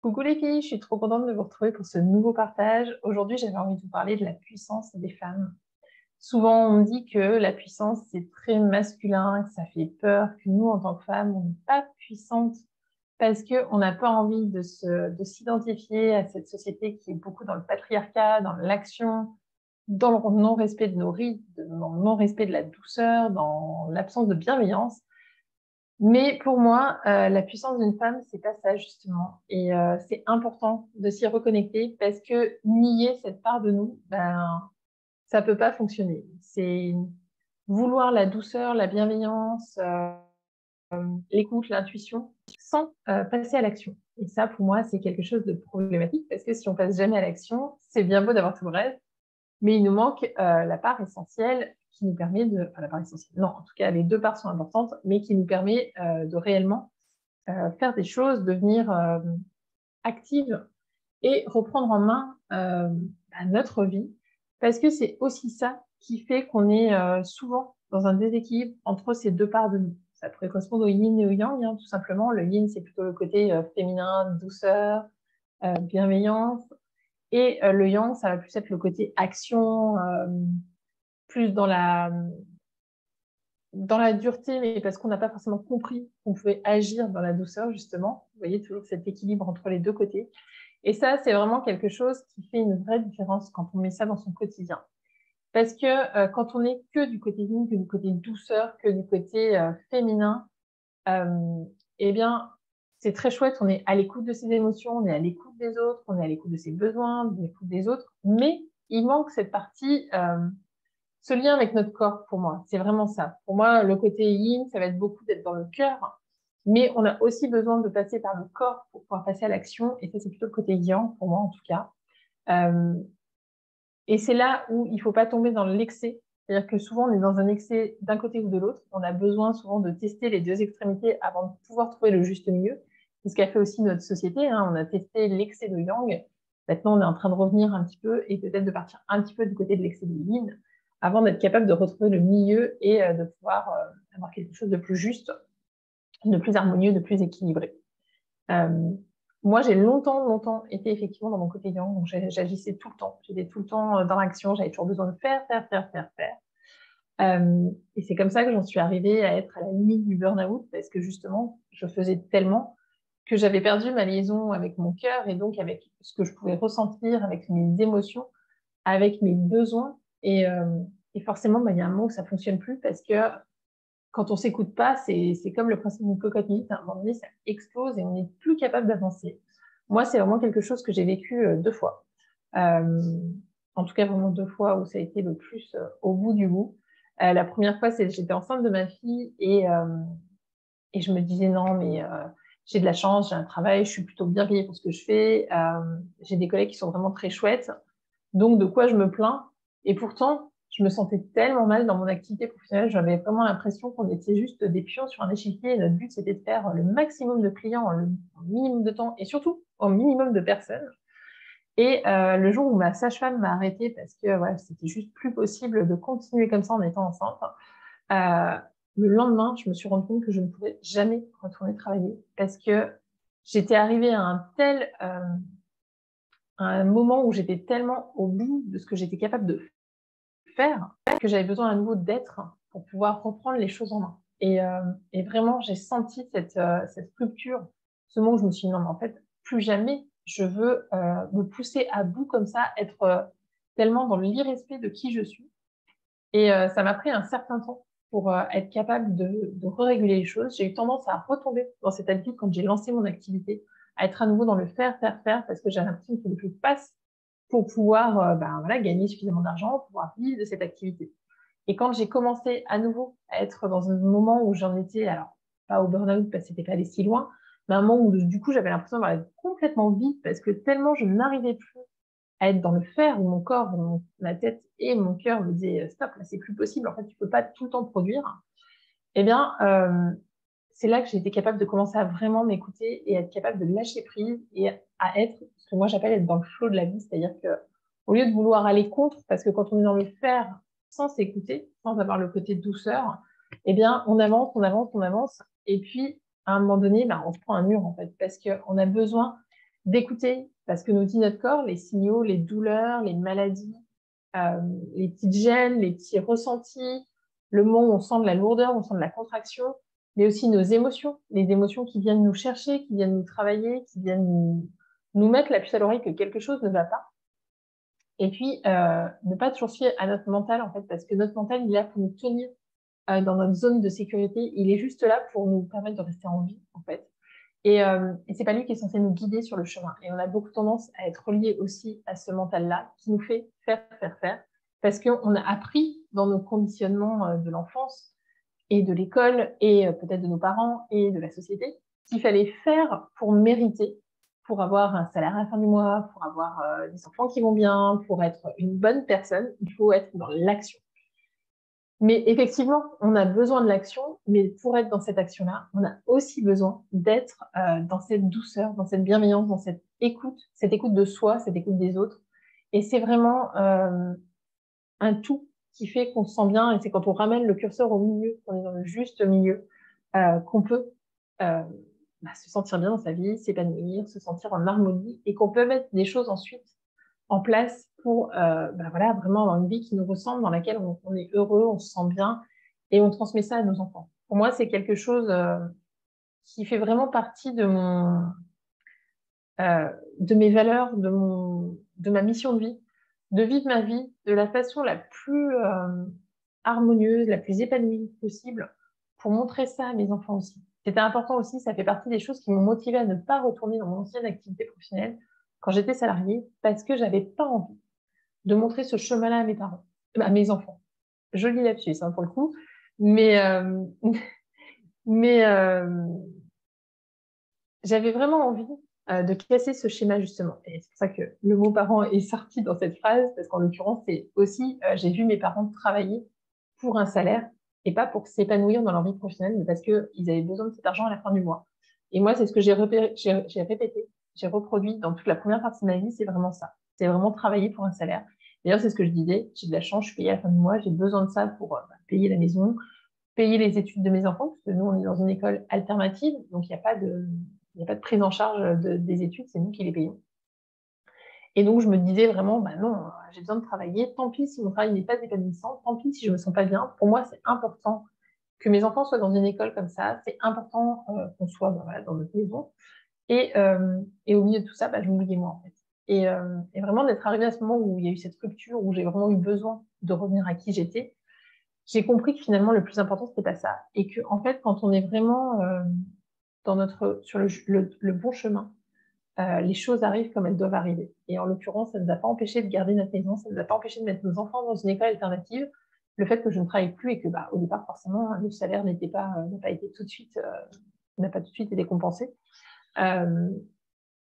Coucou les filles, je suis trop contente de vous retrouver pour ce nouveau partage. Aujourd'hui, j'avais envie de vous parler de la puissance des femmes. Souvent, on me dit que la puissance, c'est très masculin, que ça fait peur, que nous, en tant que femmes, on n'est pas puissante parce qu'on n'a pas envie de s'identifier à cette société qui est beaucoup dans le patriarcat, dans l'action, dans le non-respect de nos rites, dans le non-respect de la douceur, dans l'absence de bienveillance. Mais pour moi, la puissance d'une femme, c'est pas ça justement. Et c'est important de s'y reconnecter parce que nier cette part de nous, ben, ça peut pas fonctionner. C'est vouloir la douceur, la bienveillance, l'écoute, l'intuition, sans passer à l'action. Et ça, pour moi, c'est quelque chose de problématique parce que si on passe jamais à l'action, c'est bien beau d'avoir tout le reste, mais il nous manque la part essentielle qui nous permet de... Enfin, la part essentielle, non, en tout cas, les deux parts sont importantes, mais qui nous permet de réellement faire des choses, devenir active et reprendre en main notre vie, parce que c'est aussi ça qui fait qu'on est souvent dans un déséquilibre entre ces deux parts de nous. Ça pourrait correspondre au yin et au yang, hein, tout simplement. Le yin, c'est plutôt le côté féminin, douceur, bienveillance, et le yang, ça va plus être le côté action, plus dans la dureté, mais parce qu'on n'a pas forcément compris qu'on pouvait agir dans la douceur, justement. Vous voyez, toujours cet équilibre entre les deux côtés. Et ça, c'est vraiment quelque chose qui fait une vraie différence quand on met ça dans son quotidien. Parce que quand on est que du côté yin, que du côté douceur, que du côté féminin, eh bien, c'est très chouette, on est à l'écoute de ses émotions, on est à l'écoute des autres, on est à l'écoute de ses besoins, de l'écoute des autres, mais il manque cette partie, ce lien avec notre corps pour moi, c'est vraiment ça. Pour moi, le côté yin, ça va être beaucoup d'être dans le cœur, mais on a aussi besoin de passer par le corps pour pouvoir passer à l'action, et ça, c'est plutôt le côté yang, pour moi en tout cas. Euh, et c'est là où il ne faut pas tomber dans l'excès. C'est-à-dire que souvent, on est dans un excès d'un côté ou de l'autre. On a besoin souvent de tester les deux extrémités avant de pouvoir trouver le juste milieu. C'est ce qu'a fait aussi notre société, hein. On a testé l'excès de yang. Maintenant, on est en train de revenir un petit peu et peut-être de partir un petit peu du côté de l'excès de yin avant d'être capable de retrouver le milieu et de pouvoir avoir quelque chose de plus juste, de plus harmonieux, de plus équilibré. Euh, Moi, j'ai longtemps été effectivement dans mon côté yang, donc j'agissais tout le temps. J'étais tout le temps dans l'action, j'avais toujours besoin de faire. Et c'est comme ça que j'en suis arrivée à être à la limite du burn-out, parce que justement, je faisais tellement que j'avais perdu ma liaison avec mon cœur et donc avec ce que je pouvais ressentir, avec mes émotions, avec mes besoins. Et forcément, bah, il y a un moment où ça fonctionne plus parce que quand on s'écoute pas, c'est comme le principe d'une cocotte minute. À un moment donné, ça explose et on n'est plus capable d'avancer. Moi, c'est vraiment quelque chose que j'ai vécu deux fois. Euh, En tout cas, vraiment deux fois où ça a été le plus au bout du bout. La première fois, c'est j'étais enceinte de ma fille et je me disais non, mais j'ai de la chance, j'ai un travail, je suis plutôt bien payée pour ce que je fais. J'ai des collègues qui sont vraiment très chouettes. Donc, de quoi je me plains? Et pourtant, je me sentais tellement mal dans mon activité professionnelle. J'avais vraiment l'impression qu'on était juste des pions sur un échiquier. Et notre but, c'était de faire le maximum de clients en le minimum de temps et surtout au minimum de personnes. Et le jour où ma sage-femme m'a arrêtée parce que ouais, c'était juste plus possible de continuer comme ça en étant enceinte, euh, le lendemain, je me suis rendu compte que je ne pourrais jamais retourner travailler parce que j'étais arrivée à un moment où j'étais tellement au bout de ce que j'étais capable de faire que j'avais besoin à nouveau d'être pour pouvoir reprendre les choses en main. Et vraiment, j'ai senti cette rupture, ce moment où je me suis dit non, mais en fait, plus jamais je veux me pousser à bout comme ça, être tellement dans l'irrespect de qui je suis. Et ça m'a pris un certain temps pour être capable de réguler les choses. J'ai eu tendance à retomber dans cette habitude quand j'ai lancé mon activité, à être à nouveau dans le faire, parce que j'avais l'impression qu'il fallait que je passe pour pouvoir ben, voilà, gagner suffisamment d'argent, pour pouvoir vivre de cette activité. Et quand j'ai commencé à nouveau à être dans un moment où j'en étais, alors pas au burn-out parce que c'était pas allé si loin, mais un moment où du coup j'avais l'impression d'avoir complètement vide parce que tellement je n'arrivais plus à être dans le faire où mon corps, où ma tête et mon cœur me disaient stop, là c'est plus possible, en fait tu peux pas tout le temps produire. Eh bien, c'est là que j'ai été capable de commencer à vraiment m'écouter et être capable de lâcher prise et à être ce que moi j'appelle être dans le flow de la vie, c'est-à-dire que au lieu de vouloir aller contre, parce que quand on est dans le faire sans s'écouter, sans avoir le côté douceur, eh bien on avance, et puis à un moment donné, bah, on se prend un mur en fait, parce qu'on a besoin d'écouter parce que nous dit notre corps, les signaux, les douleurs, les maladies, les petites gênes, les petits ressentis, le moment où on sent de la lourdeur, on sent de la contraction, mais aussi nos émotions, les émotions qui viennent nous chercher, qui viennent nous travailler, qui viennent nous mettre la puce à l'oreille que quelque chose ne va pas. Et puis, ne pas toujours se fier à notre mental, en fait, parce que notre mental, il est là pour nous tenir dans notre zone de sécurité. Il est juste là pour nous permettre de rester en vie, en fait. Et c'est pas lui qui est censé nous guider sur le chemin. Et on a beaucoup tendance à être relié aussi à ce mental-là qui nous fait faire, parce qu'on a appris dans nos conditionnements de l'enfance et de l'école et peut-être de nos parents et de la société qu'il fallait faire pour mériter, pour avoir un salaire à la fin du mois, pour avoir des enfants qui vont bien, pour être une bonne personne, il faut être dans l'action. Mais effectivement, on a besoin de l'action, mais pour être dans cette action-là, on a aussi besoin d'être dans cette douceur, dans cette bienveillance, dans cette écoute de soi, cette écoute des autres. Et c'est vraiment un tout qui fait qu'on se sent bien, et c'est quand on ramène le curseur au milieu, qu'on est dans le juste milieu, qu'on peut se sentir bien dans sa vie, s'épanouir, se sentir en harmonie, et qu'on peut mettre des choses ensuite en place pour voilà, vraiment avoir une vie qui nous ressemble, dans laquelle on est heureux, on se sent bien, et on transmet ça à nos enfants. Pour moi, c'est quelque chose qui fait vraiment partie de mes valeurs, de ma mission de vie, de vivre ma vie de la façon la plus harmonieuse, la plus épanouie possible, pour montrer ça à mes enfants aussi. C'était important aussi, ça fait partie des choses qui m'ont motivée à ne pas retourner dans mon ancienne activité professionnelle quand j'étais salariée, parce que j'avais pas envie de montrer ce chemin-là à mes parents, à mes enfants. Joli lapsus, hein, pour le coup, mais mais j'avais vraiment envie de casser ce schéma, justement. Et c'est pour ça que le mot parent est sorti dans cette phrase, parce qu'en l'occurrence, c'est aussi, j'ai vu mes parents travailler pour un salaire et pas pour s'épanouir dans leur vie professionnelle, mais parce qu'ils avaient besoin de cet argent à la fin du mois. Et moi, c'est ce que j'ai répété, j'ai reproduit dans toute la première partie de ma vie, c'est vraiment ça. C'est vraiment travailler pour un salaire. D'ailleurs, c'est ce que je disais, j'ai de la chance, je suis payée à la fin du mois, j'ai besoin de ça pour payer la maison, payer les études de mes enfants, parce que nous, on est dans une école alternative, donc il n'y a pas de prise en charge des études, c'est nous qui les payons. Et donc, je me disais vraiment, bah non, j'ai besoin de travailler, tant pis si mon travail n'est pas épanouissant, tant pis si je me sens pas bien. Pour moi, c'est important que mes enfants soient dans une école comme ça, c'est important qu'on soit voilà, dans notre maison. Et au milieu de tout ça, je m'oubliais moi, en fait. Et vraiment, d'être arrivée à ce moment où il y a eu cette rupture, où j'ai vraiment eu besoin de revenir à qui j'étais, j'ai compris que finalement, le plus important, c'était pas ça. Et que, en fait, quand on est vraiment sur le bon chemin, les choses arrivent comme elles doivent arriver. Et en l'occurrence, ça ne nous a pas empêché de garder notre maison, ça ne nous a pas empêché de mettre nos enfants dans une école alternative. Le fait que je ne travaille plus et que, au départ, forcément, le salaire n'a pas été tout de suite, n'a pas tout de suite été compensé.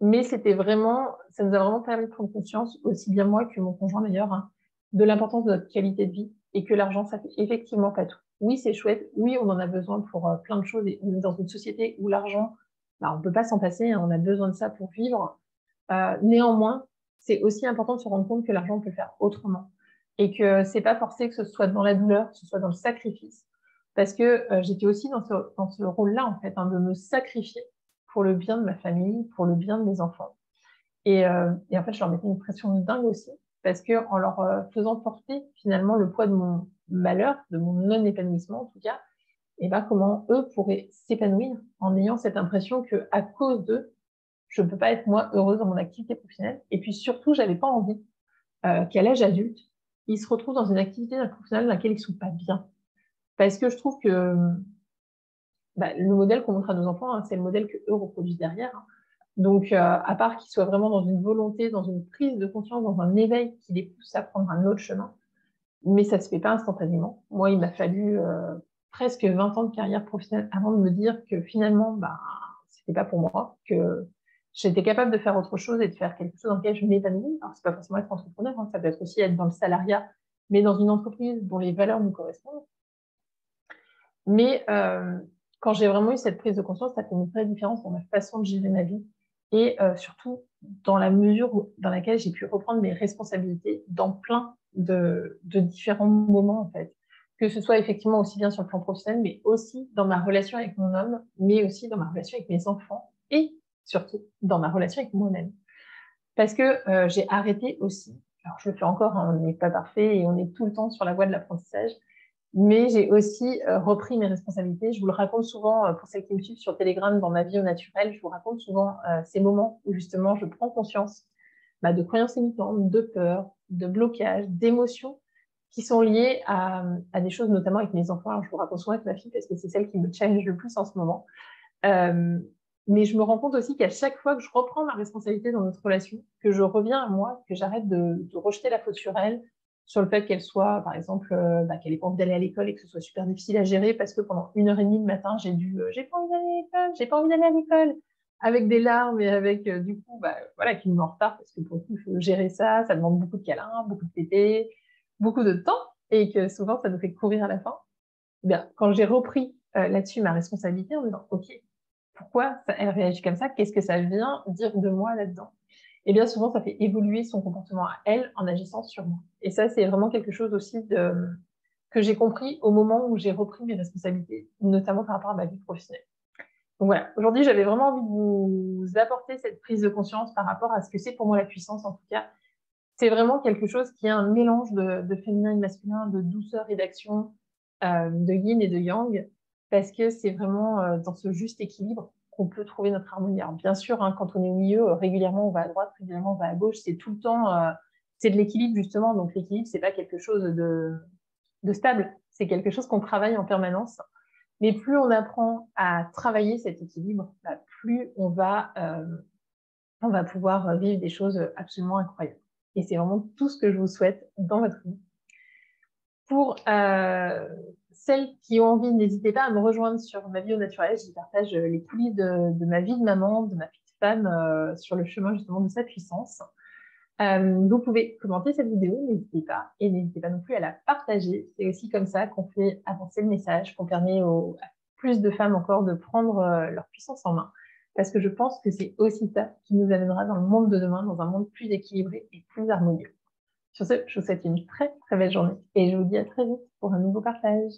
Mais c'était vraiment, ça nous a vraiment permis de prendre conscience, aussi bien moi que mon conjoint d'ailleurs, hein, de l'importance de notre qualité de vie et que l'argent, ça fait effectivement pas tout. Oui, c'est chouette. Oui, on en a besoin pour plein de choses et on est dans une société où l'argent, on peut pas s'en passer, hein, on a besoin de ça pour vivre. Néanmoins, c'est aussi important de se rendre compte que l'argent peut faire autrement et que c'est pas forcé que ce soit dans la douleur, que ce soit dans le sacrifice. Parce que j'étais aussi dans ce rôle-là, en fait, hein, de me sacrifier pour le bien de ma famille, pour le bien de mes enfants. Et en fait, je leur mettais une pression de dingue aussi, parce que en leur faisant porter finalement le poids de mon malheur, de mon non-épanouissement en tout cas, et comment eux pourraient s'épanouir en ayant cette impression que à cause d'eux, je ne peux pas être moi heureuse dans mon activité professionnelle. Et puis surtout, j'avais pas envie qu'à l'âge adulte, ils se retrouvent dans une activité professionnelle dans laquelle ils sont pas bien. Parce que je trouve que le modèle qu'on montre à nos enfants, hein, c'est le modèle que eux reproduisent derrière. Hein. Donc, à part qu'ils soient vraiment dans une volonté, dans une prise de conscience, dans un éveil qui les pousse à prendre un autre chemin, mais ça se fait pas instantanément. Moi, il m'a fallu presque 20 ans de carrière professionnelle avant de me dire que finalement, c'était pas pour moi, que j'étais capable de faire autre chose et de faire quelque chose dans lequel je m'épanouis. Alors, c'est pas forcément être entrepreneur, hein, ça peut être aussi être dans le salariat, mais dans une entreprise dont les valeurs nous correspondent. Mais quand j'ai vraiment eu cette prise de conscience, ça fait une vraie différence dans ma façon de gérer ma vie et surtout dans la mesure dans laquelle j'ai pu reprendre mes responsabilités dans plein de différents moments, en fait. Que ce soit effectivement aussi bien sur le plan professionnel, mais aussi dans ma relation avec mon homme, mais aussi dans ma relation avec mes enfants et surtout dans ma relation avec moi-même. Parce que j'ai arrêté aussi, alors je le fais encore, hein, on n'est pas parfait et on est tout le temps sur la voie de l'apprentissage, mais j'ai aussi repris mes responsabilités. Je vous le raconte souvent, pour celles qui me suivent sur Telegram, dans ma vie au naturel, je vous raconte souvent ces moments où justement je prends conscience de croyances limitantes, de peur, de blocage, d'émotions qui sont liées à des choses, notamment avec mes enfants. Alors, je vous raconte souvent avec ma fille parce que c'est celle qui me challenge le plus en ce moment. Mais je me rends compte aussi qu'à chaque fois que je reprends ma responsabilité dans notre relation, que je reviens à moi, que j'arrête de rejeter la faute sur elle, sur le fait qu'elle soit, par exemple, qu'elle ait pas envie d'aller à l'école et que ce soit super difficile à gérer parce que pendant 1 heure et demie le matin, j'ai pas envie d'aller à l'école, j'ai pas envie d'aller à l'école, avec des larmes et avec, du coup, voilà, qu'il me met en retard parce que pour le coup, il faut gérer ça, ça demande beaucoup de câlins, beaucoup de tétés, beaucoup de temps et que souvent, ça nous fait courir à la fin. Eh bien, quand j'ai repris là-dessus ma responsabilité en me disant, OK, pourquoi elle réagit comme ça? Qu'est-ce que ça vient dire de moi là-dedans? Et bien souvent, ça fait évoluer son comportement à elle en agissant sur moi. Et ça, c'est vraiment quelque chose aussi que j'ai compris au moment où j'ai repris mes responsabilités, notamment par rapport à ma vie professionnelle. Donc voilà, aujourd'hui, j'avais vraiment envie de vous apporter cette prise de conscience par rapport à ce que c'est pour moi la puissance, en tout cas. C'est vraiment quelque chose qui est un mélange de féminin et de masculin, de douceur et d'action, de yin et de yang, parce que c'est vraiment dans ce juste équilibre qu'on peut trouver notre harmonie. Alors bien sûr, hein, quand on est au milieu, régulièrement on va à droite, régulièrement on va à gauche, c'est tout le temps, c'est de l'équilibre justement. Donc l'équilibre, c'est pas quelque chose de stable, c'est quelque chose qu'on travaille en permanence. Mais plus on apprend à travailler cet équilibre, plus on va pouvoir vivre des choses absolument incroyables. Et c'est vraiment tout ce que je vous souhaite dans votre vie. Pour celles qui ont envie, n'hésitez pas à me rejoindre sur ma vie au naturel. J'y partage les coulisses de ma vie de maman, de ma petite femme, sur le chemin justement de sa puissance. Vous pouvez commenter cette vidéo, n'hésitez pas. Et n'hésitez pas non plus à la partager. C'est aussi comme ça qu'on fait avancer le message, qu'on permet à plus de femmes encore de prendre leur puissance en main. Parce que je pense que c'est aussi ça qui nous amènera dans le monde de demain, dans un monde plus équilibré et plus harmonieux. Sur ce, je vous souhaite une très très belle journée et je vous dis à très vite pour un nouveau partage.